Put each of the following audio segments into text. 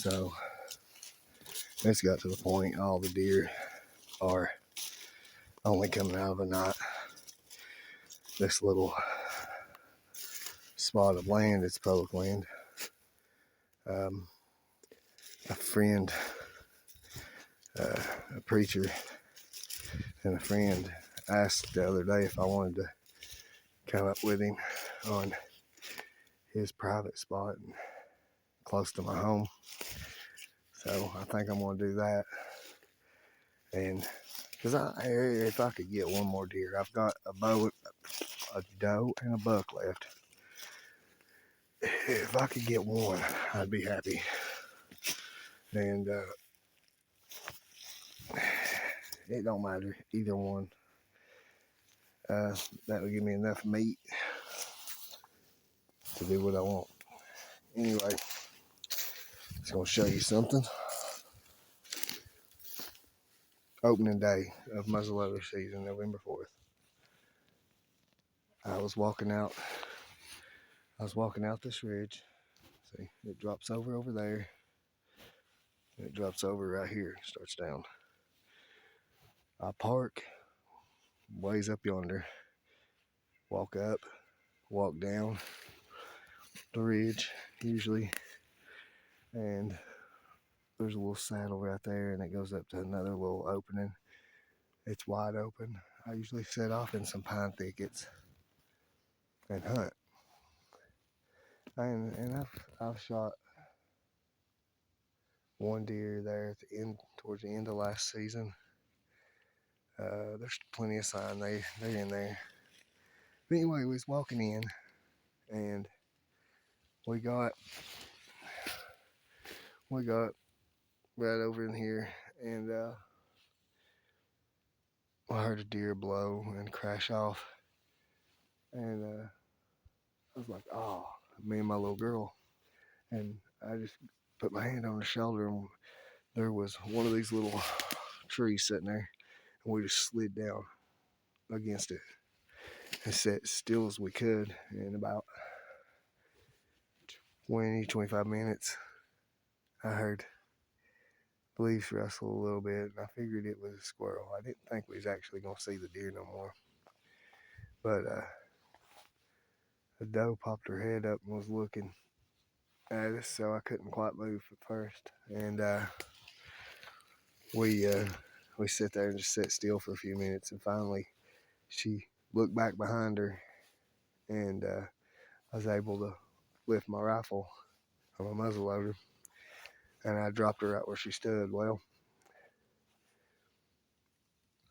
So it's got to the point all the deer are only coming out of the night. This little spot of land, it's public land. A friend, a preacher, and a friend asked the other day if I wanted to come up with him on his private spot close to my home. So I think I'm going to do that. And because if I could get one more deer, I've got a doe and a buck left. If I could get one, I'd be happy. And it don't matter, either one. That would give me enough meat to do what I want. Anyway, just going to show you something. Opening day of muzzleloader season, November 4th. I was walking out this ridge. See, it drops over there. And it drops over right here, starts down. I park, ways up yonder, walk up, walk down the ridge usually, and there's a little saddle right there, and it goes up to another little opening. It's wide open. I usually set off in some pine thickets and hunt. And I've shot one deer there at the end, towards the end of last season. There's plenty of sign they're in there. But anyway, we was walking in, and we got right over in here, and I heard a deer blow and crash off, and I was like, oh, me and my little girl, and I just put my hand on her shoulder, and there was one of these little trees sitting there, and we just slid down against it and sat still as we could. In about 20-25 minutes, I leaves rustle a little bit, and I figured it was a squirrel. I didn't think we was actually going to see the deer no more. But the doe popped her head up and was looking at us, so I couldn't quite move at first. And we sat there and just sat still for a few minutes, and finally she looked back behind her, and I was able to lift my rifle on my muzzleloader, and I dropped her right where she stood. Well,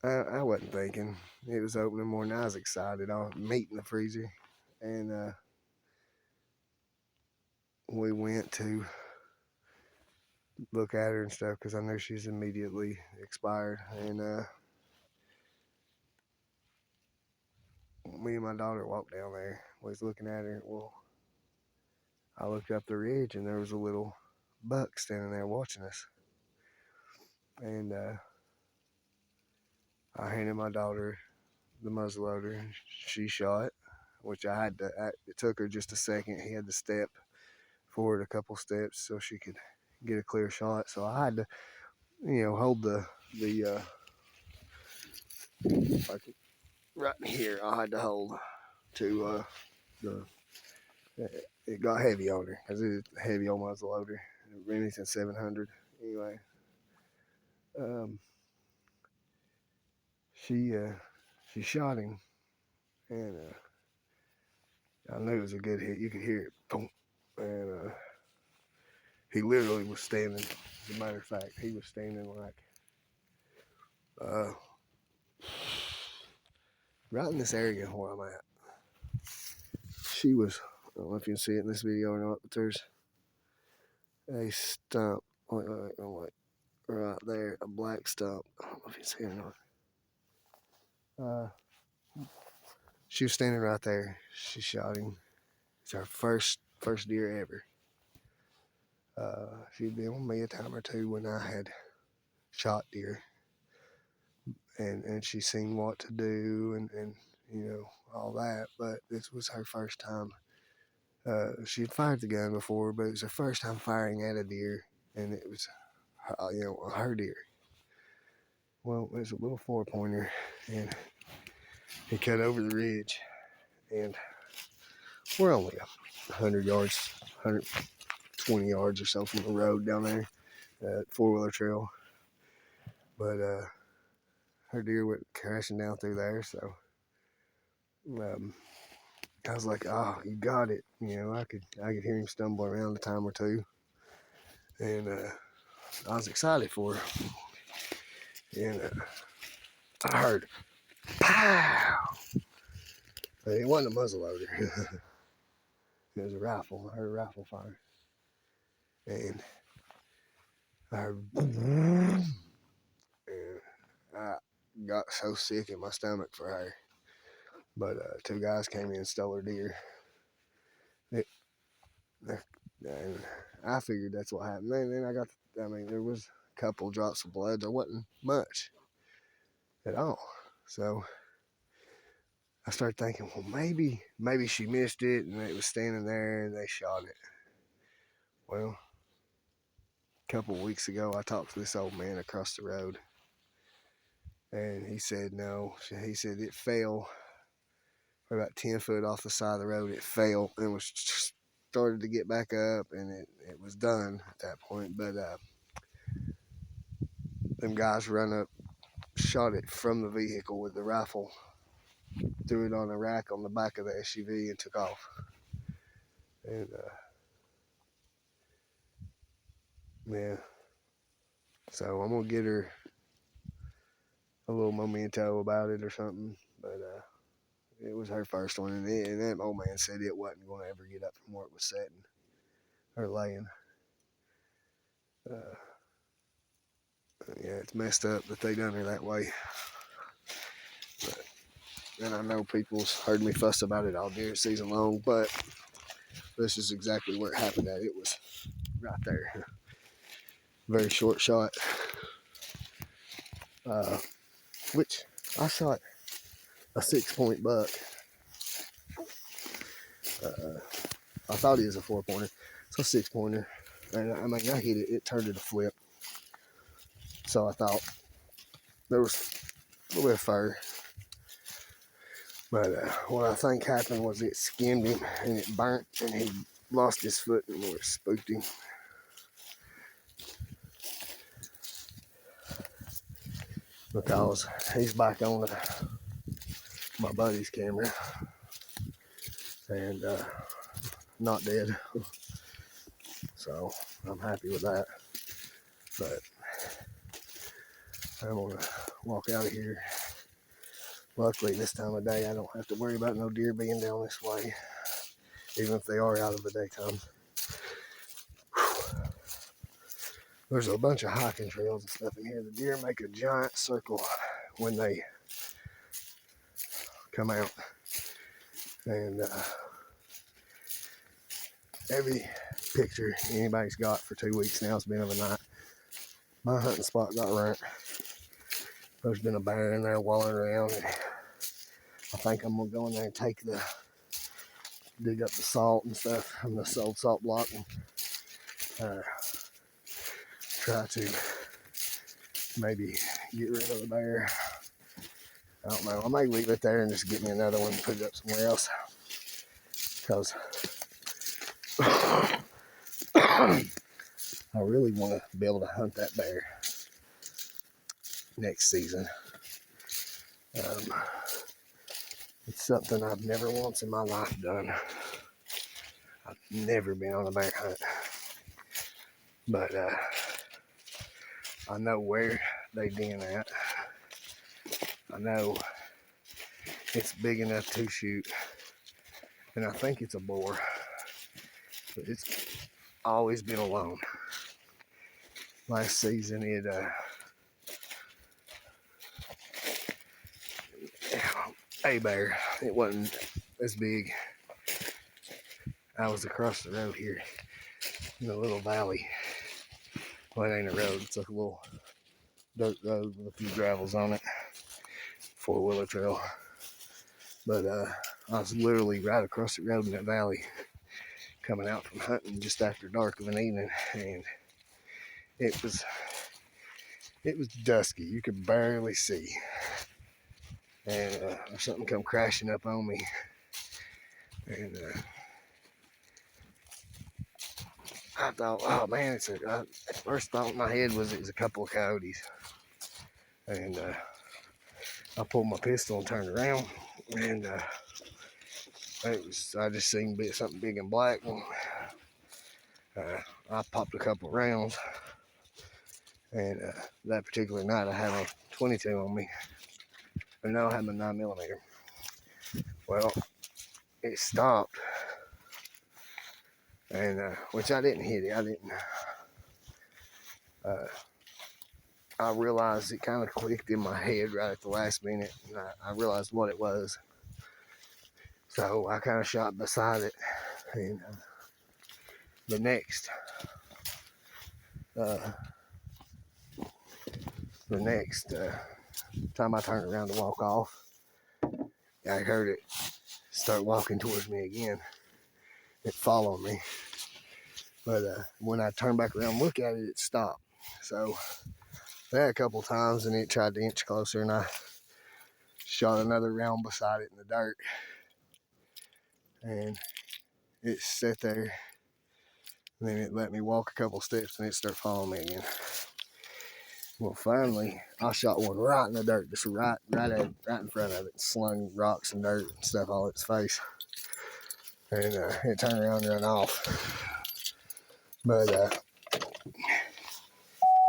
I wasn't thinking. It was opening more than I was excited. I was meat in the freezer, and we went to look at her and stuff because I knew she's immediately expired. And me and my daughter walked down there. We was looking at her. Well, I looked up the ridge, and there was a little buck standing there watching us. And I handed my daughter the muzzleloader. She shot, which I had to. It took her just a second. He had to step forward a couple steps so she could get a clear shot. So I had to, hold the like right here. I had to hold to the. It got heavy on her because it's heavy on muzzleloader. Remington 700. Anyway, she shot him, and I knew it was a good hit. You could hear it, boom, and he literally was standing. As a matter of fact, he was standing like right in this area where I'm at. She was. I don't know if you can see it in this video or not, but there's a stump, like right there, a black stump. I don't know if you can see it or not. She was standing right there. She shot him. It's our first deer ever. She'd been with me a time or two when I had shot deer, and she seen what to do and all that. But this was her first time. She'd fired the gun before, but it was her first time firing at a deer, and it was, her deer. Well, it was a little 4-pointer, and he cut over the ridge, and we're only 100 yards, 120 yards or so from the road down there, four-wheeler trail. But her deer went crashing down through there, so I was like, "Oh, you got it!" I could hear him stumble around a time or two, and I was excited for her. And I heard, "Pow!" It wasn't a muzzleloader. It was a rifle. I heard a rifle fire, and I heard, and I got so sick in my stomach for her. But two guys came in and stole her deer. It, and I figured that's what happened. Then there was a couple drops of blood. There wasn't much at all. So I started thinking, well, maybe she missed it and it was standing there and they shot it. Well, a couple of weeks ago, I talked to this old man across the road, and he said no. He said it fell about 10 foot off the side of the road. It fell and was started to get back up, and it was done at that point. But them guys run up, shot it from the vehicle with the rifle, threw it on a rack on the back of the SUV, and took off. And yeah, so I'm gonna get her a little memento about it or something. But it was her first one, and that old man said it wasn't gonna ever get up from where it was sitting or laying. Uh, yeah, it's messed up that they done her that way. But, and I know people's heard me fuss about it all deer season long, but this is exactly where it happened at. It was right there. Very short shot. Which I shot a 6-point buck. I thought he was a 4-pointer. It's a 6-pointer. And I hit it. It turned it a flip. So I thought there was a little bit of fur. But what I think happened was it skinned him and it burnt and he lost his foot and it spooked him. Because he's back on my buddy's camera and not dead. So I'm happy with that. But I'm gonna walk out of here. Luckily this time of day I don't have to worry about no deer being down this way, even if they are out of the daytime. There's a bunch of hiking trails and stuff in here. The deer make a giant circle when they come out. And every picture anybody's got for 2 weeks now has been of a night. My hunting spot got burnt. There's been a bear in there walling around. And I think I'm gonna go in there and dig up the salt and stuff from the old salt block and try to maybe get rid of the bear. I don't know. I might leave it there and just get me another one and put it up somewhere else. Because I really want to be able to hunt that bear next season. It's something I've never once in my life done. I've never been on a bear hunt. But I know where they den at. I know it's big enough to shoot. And I think it's a boar. But it's always been alone. Last season it a bear. It wasn't as big. I was across the road here in a little valley. Well, it ain't a road. It's like a little dirt road with a few gravels on it. 4-wheeler trail. But I was literally right across the road in that valley coming out from hunting just after dark of an evening. And It was dusky. You could barely see, and something come crashing up on me, and I thought, oh man, first thought in my head was it was a couple of coyotes, and I pulled my pistol and turned around, and I just seen something big and black, and I popped a couple rounds, and that particular night I had a 22 on me, and now I had my 9mm. Well, it stopped, and which I didn't hit it. I didn't. I realized it kind of clicked in my head right at the last minute, and I realized what it was. So I kind of shot beside it, and the next time I turned around to walk off, I heard it start walking towards me again. It followed me, but when I turned back around and looked at it, it stopped. So that a couple times, and it tried to inch closer, and I shot another round beside it in the dirt, and it sat there, and then it let me walk a couple steps, and it started following me again. Well, finally, I shot one right in the dirt, just right in front of it, slung rocks and dirt and stuff all in its face, and it turned around and ran off. But yeah,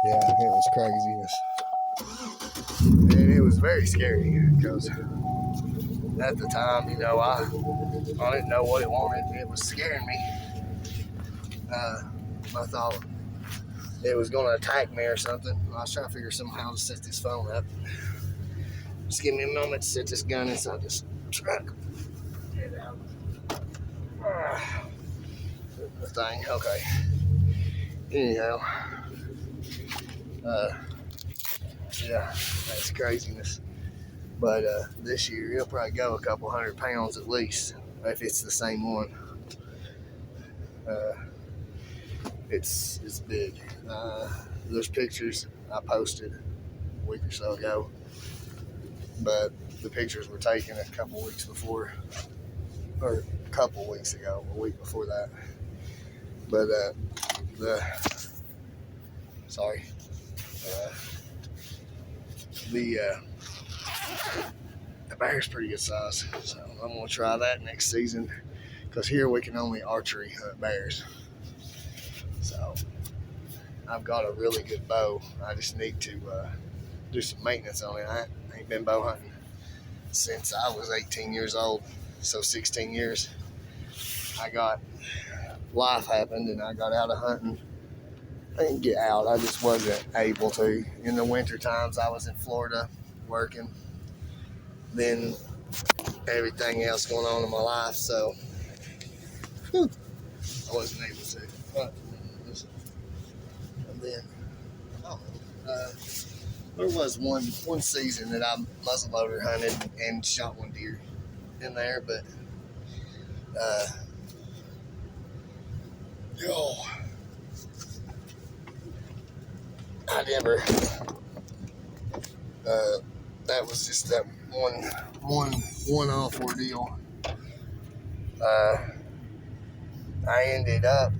it was craziness, and it was very scary because at the time, you know, I didn't know what it wanted. It was scaring me. I thought it was going to attack me or something. I was trying to figure somehow to set this phone up. Just give me a moment to set this gun inside this truck. Get it out. The thing, okay. Anyhow, yeah, that's craziness. But this year, it'll probably go a couple 100 pounds at least, if it's the same one. It's big. There's pictures I posted a week or so ago, but the pictures were taken a couple weeks before, or a couple weeks ago, a week before that. But the bear's pretty good size, so I'm gonna try that next season, because here we can only archery hunt bears. So I've got a really good bow. I just need to do some maintenance on it. I ain't been bow hunting since I was 18 years old, so 16 years. Life happened and I got out of hunting. I didn't get out, I just wasn't able to. In the winter times I was in Florida working, then everything else going on in my life, so I wasn't able to. But and then there was one season that I muzzleloader hunted and shot one deer in there, but I never. That was just that one-off ordeal. I ended up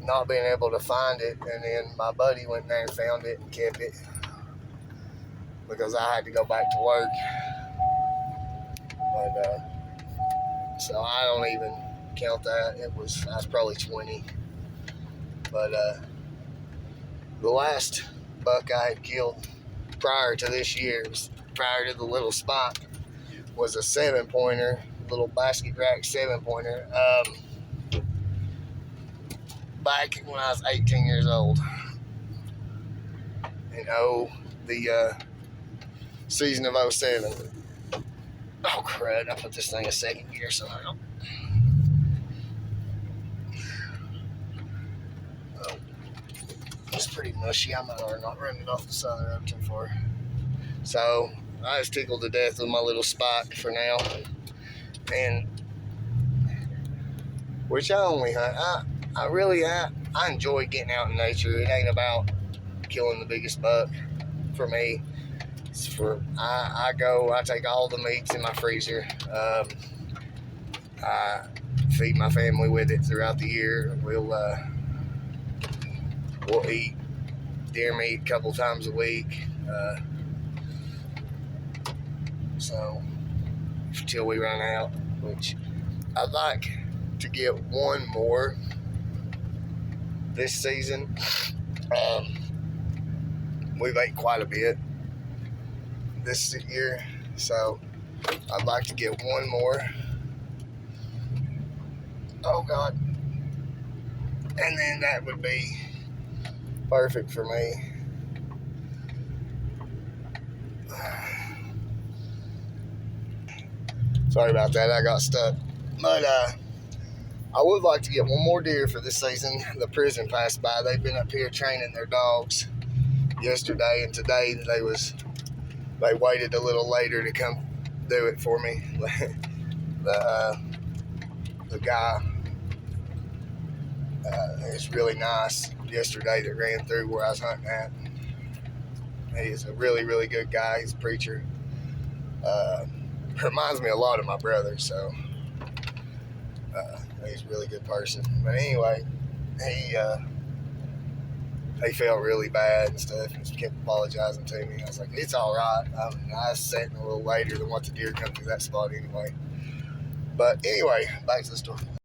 not being able to find it, and then my buddy went there and found it and kept it because I had to go back to work. But so I don't even count that. I was probably 20. But the last buck I had killed prior to this year, prior to the little spot, was a 7-pointer, little basket rack 7-pointer. Back when I was 18 years old. And the season of 07. Oh crud, I put this thing in second gear somehow. It's pretty mushy. I might not run it off the side of the road too far. So I was tickled to death with my little spot for now. And which I only hunt. I enjoy getting out in nature. It ain't about killing the biggest buck for me. It's I take all the meats in my freezer. I feed my family with it throughout the year. We'll eat deer meat a couple times a week. So until we run out, which I'd like to get one more this season. We've ate quite a bit this year, so I'd like to get one more. Oh God. And then that would be perfect for me. Sorry about that, I got stuck. But I would like to get one more deer for this season. The prison passed by. They've been up here training their dogs yesterday, and today they waited a little later to come do it for me. The guy is really nice yesterday that ran through where I was hunting at. He is a really, really good guy. He's a preacher. Reminds me a lot of my brother, so he's a really good person. But anyway, he felt really bad and stuff, and he kept apologizing to me. I was like, it's all right. I was setting a little later than what the deer come through that spot anyway. But anyway, back to the story.